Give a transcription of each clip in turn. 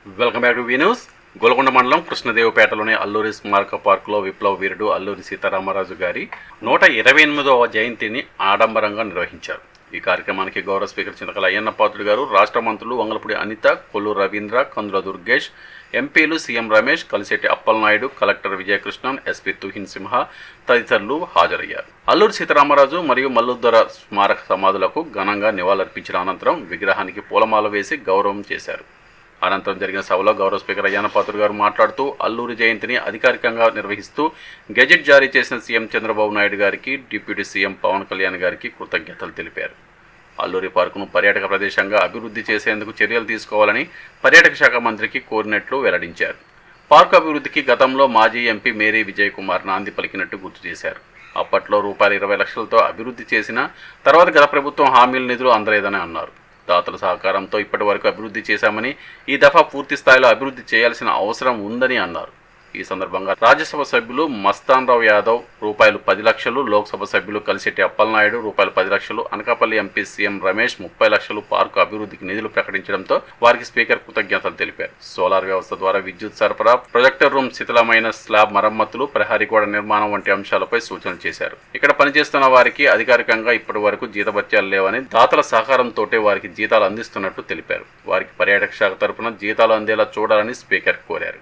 Welcome back to V news. Golconda మండలం కృష్ణదేవపేటలోని అల్లూరి స్మారక పార్కులో విప్లవ వీరుడు అల్లూరి సీతారామరాజు గారి 128వ జయంతిని ఆడంబరంగా నిర్వహించారు. ఈ కార్యక్రమానికి గౌరవ స్పీకర్ చింతకల అయ్యన్న పాత్రుడు గారు, రాష్ట్ర మంత్రులు వంగలపూడి అనిత, కొల్లూరు రవీంద్ర, కందుల దుర్గేష్, ఎంపీలు CM Ramesh, Kalisetti Appalanaidu, collector Vijayakrishnan, SP Tuhin Simha తదితరులు హాజరయ్యారు. అల్లూరి సీతారామరాజు మరియు మల్లుద్దర స్మారక సమాధులకు ఘనంగా నివాళులర్పించిన అనంతరం విగ్రహానికి పూలమాల వేసి గౌరవం చేశారు. అనంతరం జరిగిన సభలో గౌరవ స్పీకర్ అయ్యన్న పాత్రుడు గారు మాట్లాడుతూ అల్లూరి జయంతిని అధికారికంగా నిర్వహిస్తూ గెజెట్ జారీ చేసిన సీఎం చంద్రబాబు నాయుడు గారికి, డిప్యూటీ సీఎం పవన్ కళ్యాణ్ గారికి కృతజ్ఞతలు తెలిపారు. అల్లూరి పార్కును పర్యాటక ప్రదేశంగా అభివృద్ధి చేసేందుకు చర్యలు తీసుకోవాలని పర్యాటక శాఖ మంత్రికి కోరినట్లు వెల్లడించారు. పార్కు అభివృద్ధికి గతంలో మాజీ ఎంపీ మేరీ విజయ్ కుమార్ నాంది పలికినట్టు గుర్తు చేశారు. అప్పట్లో రూపాయలు 20 లక్షలతో అభివృద్ధి చేసిన తర్వాత గత ప్రభుత్వం హామీల నిధులు అందలేదని అన్నారు. దాతల సహకారంతో ఇప్పటి వరకు అభివృద్ధి చేశామని, ఈ దఫా పూర్తి స్థాయిలో అభివృద్ధి చేయాల్సిన అవసరం ఉందని అన్నారు. ఈ సందర్భంగా రాజ్యసభ సభ్యులు మస్తాన్ రావు యాదవ్ రూపాయలు 10 లక్షలు, లోక్సభ సభ్యులు కలిశెట్టి అప్పలనాయుడు రూపాయలు 10 లక్షలు, అనకాపల్లి ఎంపీ సీఎం రమేష్ 30 లక్షలు పార్కు అభివృద్ధికి నిధులు ప్రకటించడంతో వారికి స్పీకర్ కృతజ్ఞతలు తెలిపారు. సోలార్ వ్యవస్థ ద్వారా విద్యుత్ సరఫరా, ప్రొజెక్టర్ రూమ్ శిథిలమైన స్లాబ్ మరమ్మతులు, ప్రహరీ గోడ నిర్మాణం వంటి అంశాలపై సూచనలు చేశారు. ఇక్కడ పనిచేస్తున్న వారికి అధికారికంగా ఇప్పటి వరకు జీతభత్యాలు లేవని, దాతల సహకారంతోటే వారికి జీతాలు అందిస్తున్నట్టు తెలిపారు. వారికి పర్యాటక శాఖ తరఫున జీతాలు అందేలా చూడాలని స్పీకర్ కోరారు.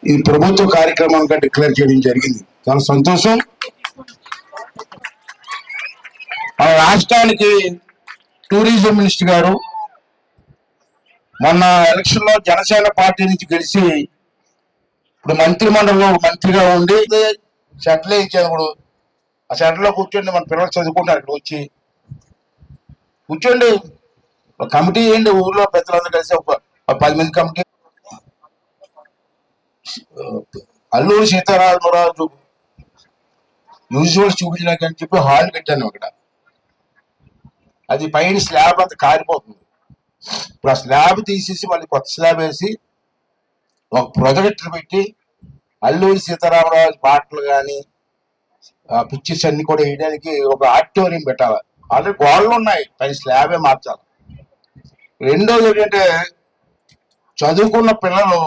ఈ ప్రభుత్వ కార్యక్రమంగా డిక్లేర్ చేయడం జరిగింది. చాలా సంతోషం. మన రాష్ట్రానికి టూరిజం మినిస్టర్ గారు మొన్న ఎలక్షన్ లో జనసేన పార్టీ నుంచి గెలిచి ఇప్పుడు మంత్రి మండలిలో మంత్రిగా ఉండి షెడ్లే ఇచ్చారు. ఇప్పుడు ఆ షెడ్లో కూర్చోండి, మన పిల్లలు చదువుకుంటారు. ఇక్కడ వచ్చి కూర్చోండి, ఒక కమిటీ చేయండి. ఊర్లో పెద్దలందరూ కలిసి ఒక 10 మంది కమిటీ. అల్లూరి సీతారామరాజు మ్యూజియంస్ చూపించడానికి అని చెప్పి హాల్ కట్టాను అక్కడ. అది పైన స్లాబ్ అంతా కారిపోతుంది. ఇప్పుడు ఆ స్లాబ్ తీసేసి మళ్ళీ కొత్త స్లాబ్ వేసి ఒక ప్రొజెక్టర్ పెట్టి అల్లూరి సీతారామరాజు పాటలు కానీ పిక్చర్స్ అన్ని కూడా వేయడానికి ఒక ఆడిటోరియం పెట్టాలి. ఆల్రెడీ గోడలు ఉన్నాయి, పైన స్లాబే మార్చాలి. రెండోది ఏంటంటే చదువుకున్న పిల్లలు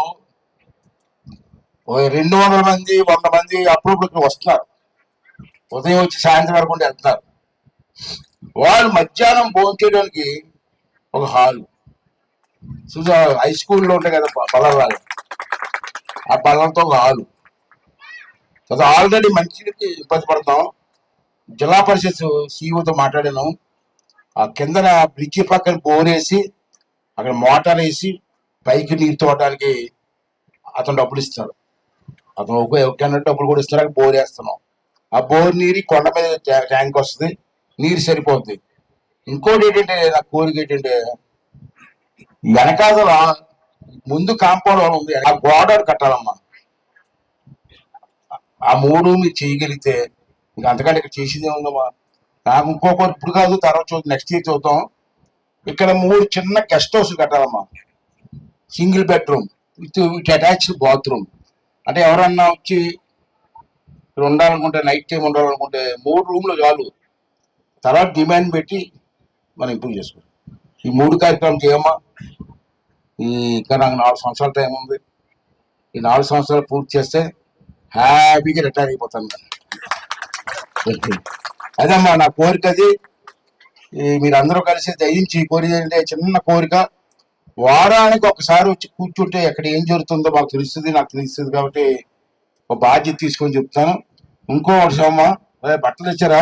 200 మంది 100 మంది అప్పుడప్పుడు వస్తున్నారు. ఉదయం వచ్చి సాయంత్రం వరకు వెళ్తున్నారు. వాళ్ళు మధ్యాహ్నం భోజనం చేయడానికి ఒక హాల్, హై స్కూల్లో ఉంటాయి కదా బలరాలు, ఆ బలంతో ఒక హాలు. అది ఆల్రెడీ మంచికి ఇబ్బంది పడతాం. జిల్లా పరిషత్ సీఈఓతో మాట్లాడాను. ఆ కిందన బ్రిడ్జి పక్కన బోర్ వేసి అక్కడ మోటార్ వేసి పైకి నీరు తోడడానికి అతను డబ్బులు ఇస్తాడు. అతను ఒక డబ్బులు కూడా ఇస్తారు. అక్కడ బోర్ వేస్తున్నాం. ఆ బోర్ నీరు కొండ మీద ట్యాంక్ వస్తుంది, నీరు సరిపోతుంది. ఇంకోటి ఏంటంటే నా కోరిక ఏంటంటే వెనకాదల ముందు కాంపౌండ్ వాల్ ఉంది, ఆ గోడ కట్టాలమ్మా. ఆ 3 మీరు చేయగలిగితే ఇంకా అంతకంటే ఇక్కడ చేసేదే ఉందమ్మా. నాకు ఇంకొకరు ఇప్పుడు కాదు, తర్వాత చూద్దాం, నెక్స్ట్ ఇయర్ చూద్దాం. ఇక్కడ 3 చిన్న గెస్ట్ హౌస్ కట్టాలమ్మా. Single bedroom with attached bathroom. అంటే ఎవరన్నా వచ్చి ఉండాలనుకుంటే, నైట్ టైం ఉండాలనుకుంటే 3 రూమ్లు చాలు. తర్వాత డిమాండ్ పెట్టి మనం ఇంప్రూవ్ చేసుకోవాలి. ఈ 3 కార్యక్రమం చేయమ్మా. ఇంకా నాకు 4 సంవత్సరాల టైం ఉంది. ఈ 4 సంవత్సరాలు పూర్తి చేస్తే హ్యాపీగా రిటైర్ అయిపోతాను. అదమ్మా నా కోరిక. అది మీరందరూ కలిసి దయించి కోరిక చిన్న కోరిక. వారానికి ఒకసారి వచ్చి కూర్చుంటే ఎక్కడ ఏం జరుగుతుందో మాకు తెలుస్తుంది, నాకు తెలుస్తుంది. కాబట్టి ఒక బాధ్యత తీసుకొని చెప్తాను. ఇంకో వర్షం అమ్మా, బట్టలు ఇచ్చారా?